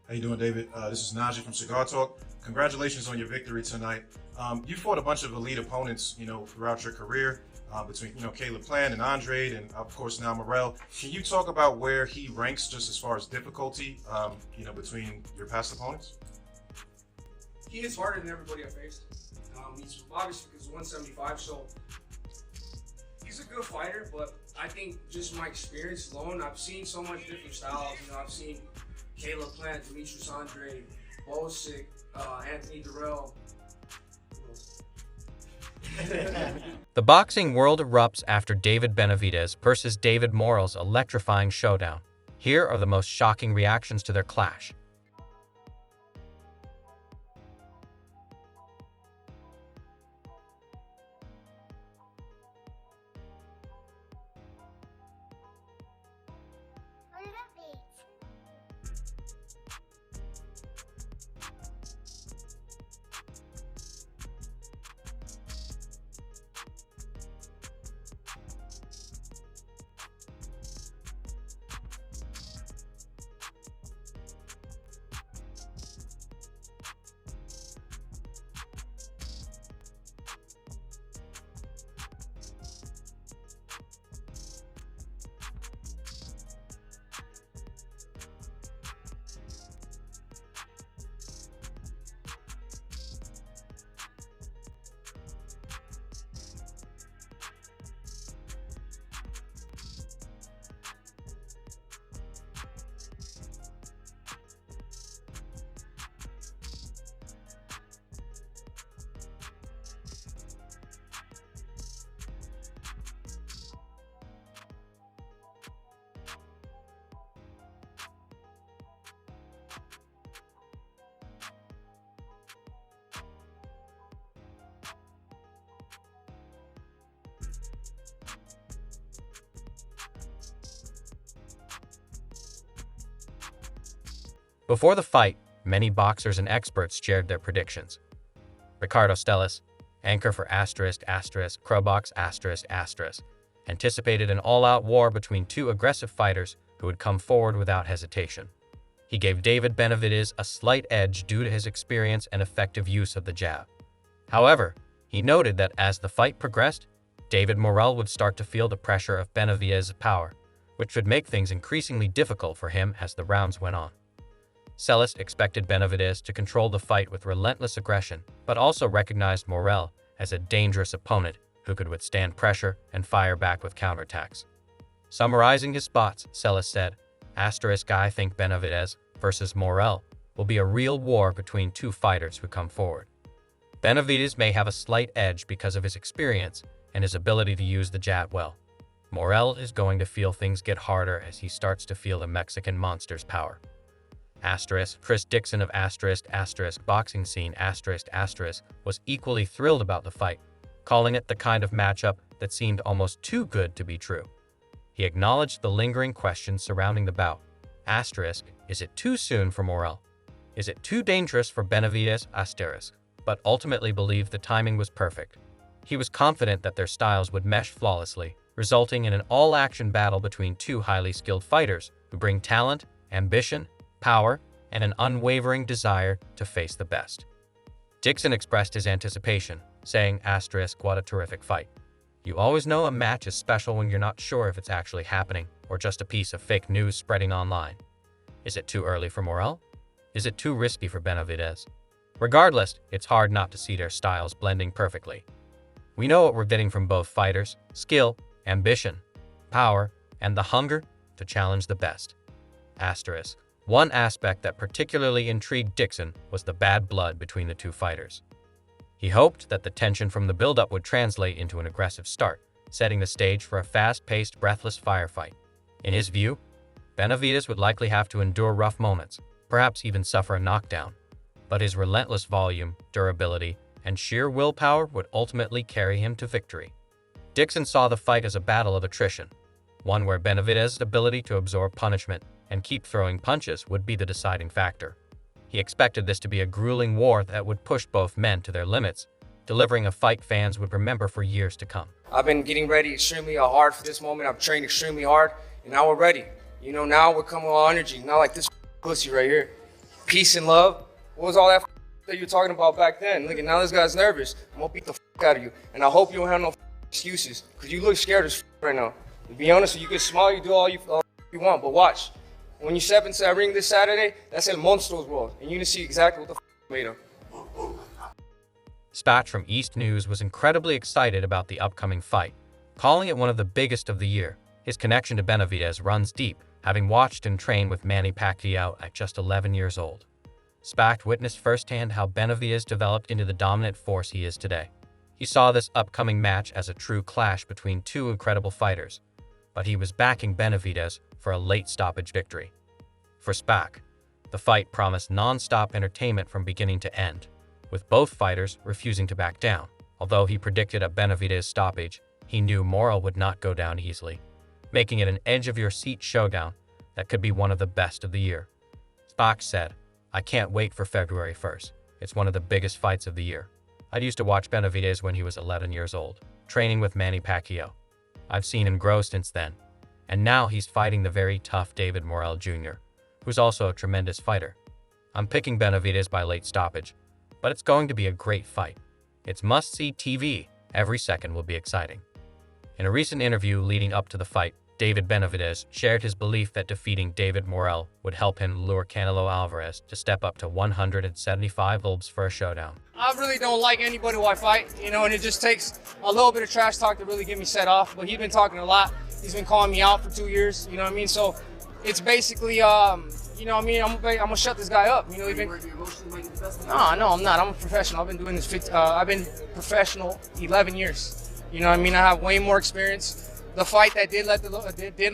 How you doing, David? This is Najee from Cigar Talk. Congratulations on your victory tonight. You fought a bunch of elite opponents, throughout your career, between, Caleb Plant and Andre, and of course now Morrell. Can you talk about where he ranks just as far as difficulty, between your past opponents? He is harder than everybody I faced. He's obviously because 175, so he's a good fighter. But I think just my experience alone, I've seen so much different styles. I've seen Caleb Plant, Demetrius Andre, Bosick, Anthony Durrell. The boxing world erupts after David Benavidez versus David Morrell's electrifying showdown. Here are the most shocking reactions to their clash. Before the fight, many boxers and experts shared their predictions. Ricardo Stellis, anchor for ******, anticipated an all-out war between two aggressive fighters who would come forward without hesitation. He gave David Benavidez a slight edge due to his experience and effective use of the jab. However, he noted that as the fight progressed, David Morrell would start to feel the pressure of Benavidez's power, which would make things increasingly difficult for him as the rounds went on. Stellis expected Benavidez to control the fight with relentless aggression, but also recognized Morrell as a dangerous opponent who could withstand pressure and fire back with counterattacks. Summarizing his spots, Stellis said, "I think Benavidez versus Morrell will be a real war between two fighters who come forward. Benavidez may have a slight edge because of his experience and his ability to use the jab well. Morrell is going to feel things get harder as he starts to feel the Mexican monster's power." Chris Dixon of boxing scene was equally thrilled about the fight, calling it the kind of matchup that seemed almost too good to be true. He acknowledged the lingering questions surrounding the bout. Is it too soon for Morrell? Is it too dangerous for Benavidez? But ultimately believed the timing was perfect. He was confident that their styles would mesh flawlessly, resulting in an all-action battle between two highly skilled fighters who bring talent, ambition, power, and an unwavering desire to face the best. Dixon expressed his anticipation, saying, "What a terrific fight. You always know a match is special when you're not sure if it's actually happening or just a piece of fake news spreading online. Is it too early for Morrell? Is it too risky for Benavidez? Regardless, it's hard not to see their styles blending perfectly. We know what we're getting from both fighters: skill, ambition, power, and the hunger to challenge the best." One aspect that particularly intrigued Dixon was the bad blood between the two fighters. He hoped that the tension from the build-up would translate into an aggressive start, setting the stage for a fast-paced, breathless firefight. In his view, Benavidez would likely have to endure rough moments, perhaps even suffer a knockdown, but his relentless volume, durability, and sheer willpower would ultimately carry him to victory. Dixon saw the fight as a battle of attrition, one where Benavidez's ability to absorb punishment and keep throwing punches would be the deciding factor. He expected this to be a grueling war that would push both men to their limits, delivering a fight fans would remember for years to come. I've been getting ready extremely hard for this moment. I've trained extremely hard, and now we're ready. Now we're coming with all energy, not like this pussy right here. peace and love. What was all that you were talking about back then? Look, now this guy's nervous. I'm gonna beat the out of you, and I hope you don't have no excuses, because you look scared as right now. To be honest, you can smile, you do all you want, but watch. When you step into that ring this Saturday, that's El Monstruo's world, and you're gonna see exactly what the made of. Spatch from East News was incredibly excited about the upcoming fight, calling it one of the biggest of the year. His connection to Benavidez runs deep, having watched and trained with Manny Pacquiao at just 11 years old. Spatch witnessed firsthand how Benavidez developed into the dominant force he is today. He saw this upcoming match as a true clash between two incredible fighters, but he was backing Benavidez for a late stoppage victory. For Spatch, the fight promised non-stop entertainment from beginning to end, with both fighters refusing to back down. Although he predicted a Benavidez stoppage, he knew Morrell would not go down easily, making it an edge-of-your-seat showdown that could be one of the best of the year. Spatch said, "I can't wait for February 1st. It's one of the biggest fights of the year. I used to watch Benavidez when he was 11 years old, training with Manny Pacquiao. I've seen him grow since then, and now he's fighting the very tough David Morrell Jr., who's also a tremendous fighter. I'm picking Benavidez by late stoppage, but it's going to be a great fight. It's must-see TV. Every second will be exciting." In a recent interview leading up to the fight, David Benavidez shared his belief that defeating David Morrell would help him lure Canelo Alvarez to step up to 175 libs for a showdown. I really don't like anybody who I fight, and it just takes a little bit of trash talk to really get me set off. But he's been talking a lot. He's been calling me out for 2 years, you know what I mean? So it's basically, I'm gonna shut this guy up. No, I'm not. I'm a professional. I've been doing this. I've been professional 11 years. You know what I mean? I have way more experience. The fight that did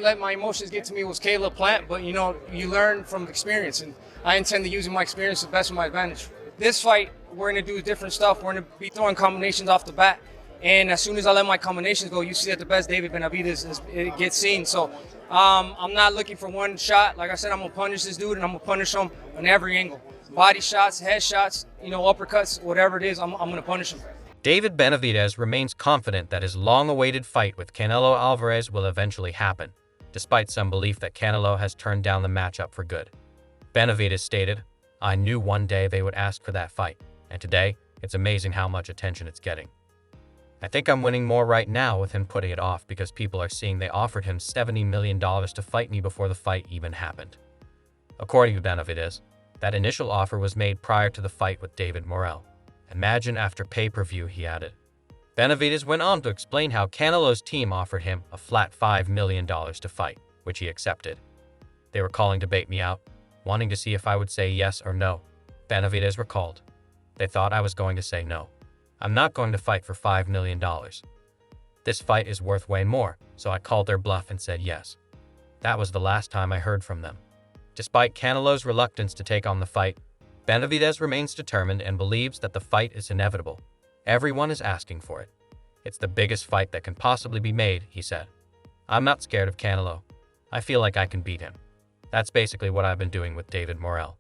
let my emotions get to me was Caleb Plant, but you learn from experience, and I intend to use my experience to the best of my advantage. This fight, we're gonna do different stuff. We're gonna be throwing combinations off the bat, and as soon as I let my combinations go, you see that the best David Benavidez it gets seen. So I'm not looking for one shot. Like I said, I'm gonna punish this dude, and I'm gonna punish him on every angle. Body shots, head shots, uppercuts, whatever it is, I'm gonna punish him. David Benavidez remains confident that his long-awaited fight with Canelo Alvarez will eventually happen, despite some belief that Canelo has turned down the matchup for good. Benavidez stated, "I knew one day they would ask for that fight, and today, it's amazing how much attention it's getting. I think I'm winning more right now with him putting it off because people are seeing they offered him $70 million to fight me before the fight even happened." According to Benavidez, that initial offer was made prior to the fight with David Morrell. "Imagine after pay-per-view," he added. Benavidez went on to explain how Canelo's team offered him a flat $5 million to fight, which he accepted. "They were calling to bait me out, wanting to see if I would say yes or no," Benavidez recalled. "They thought I was going to say no. I'm not going to fight for $5 million. This fight is worth way more, so I called their bluff and said yes." That was the last time I heard from them. Despite Canelo's reluctance to take on the fight, Benavidez remains determined and believes that the fight is inevitable. "Everyone is asking for it. It's the biggest fight that can possibly be made," he said. "I'm not scared of Canelo. I feel like I can beat him. That's basically what I've been doing with David Morrell."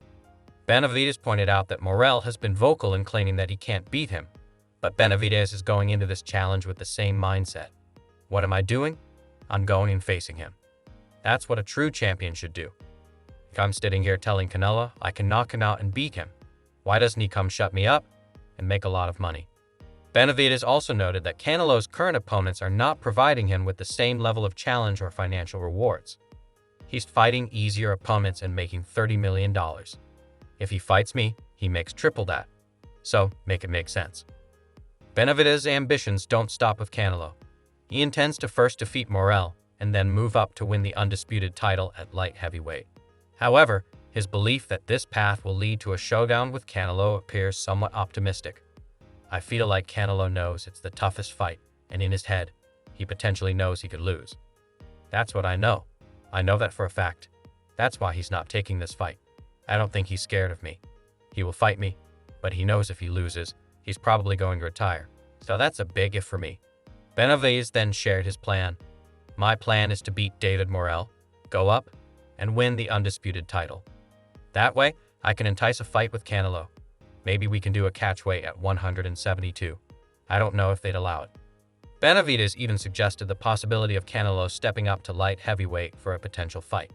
Benavidez pointed out that Morrell has been vocal in claiming that he can't beat him, but Benavidez is going into this challenge with the same mindset. "What am I doing? I'm going and facing him. That's what a true champion should do. If I'm sitting here telling Canelo I can knock him out and beat him, why doesn't he come shut me up and make a lot of money?" Benavidez also noted that Canelo's current opponents are not providing him with the same level of challenge or financial rewards. He's fighting easier opponents and making $30 million. If he fights me, he makes triple that. So, make it make sense. Benavidez's ambitions don't stop with Canelo. He intends to first defeat Morrell and then move up to win the undisputed title at light heavyweight. However, his belief that this path will lead to a showdown with Canelo appears somewhat optimistic. "I feel like Canelo knows it's the toughest fight, and in his head, he potentially knows he could lose. That's what I know. I know that for a fact. That's why he's not taking this fight. I don't think he's scared of me. He will fight me, but he knows if he loses, he's probably going to retire. So that's a big if for me." Benavidez then shared his plan. "My plan is to beat David Morrell, go up, and win the undisputed title. That way, I can entice a fight with Canelo. Maybe we can do a catchweight at 172. I don't know if they'd allow it." Benavidez even suggested the possibility of Canelo stepping up to light heavyweight for a potential fight.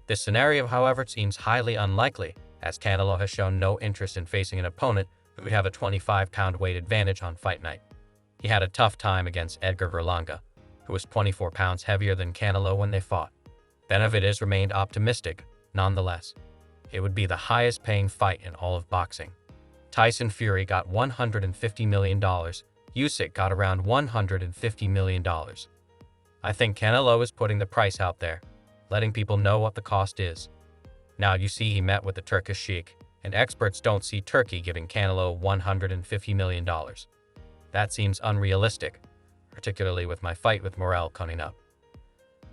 This scenario, however, seems highly unlikely, as Canelo has shown no interest in facing an opponent who would have a 25-pound weight advantage on fight night. He had a tough time against Edgar Berlanga, who was 24 pounds heavier than Canelo when they fought. Benavidez remained optimistic, nonetheless. It would be the highest-paying fight in all of boxing. Tyson Fury got $150 million. Usyk got around $150 million. I think Canelo is putting the price out there, letting people know what the cost is. Now you see he met with the Turkish sheik, and experts don't see Turkey giving Canelo $150 million. That seems unrealistic, particularly with my fight with Morrell coming up.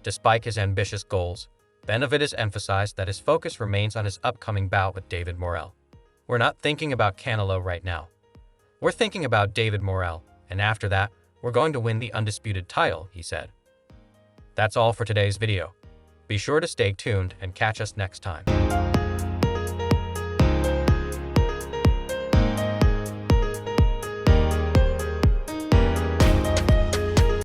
Despite his ambitious goals, Benavidez emphasized that his focus remains on his upcoming bout with David Morrell. We're not thinking about Canelo right now. We're thinking about David Morrell, and after that, we're going to win the undisputed title, he said. That's all for today's video. Be sure to stay tuned and catch us next time.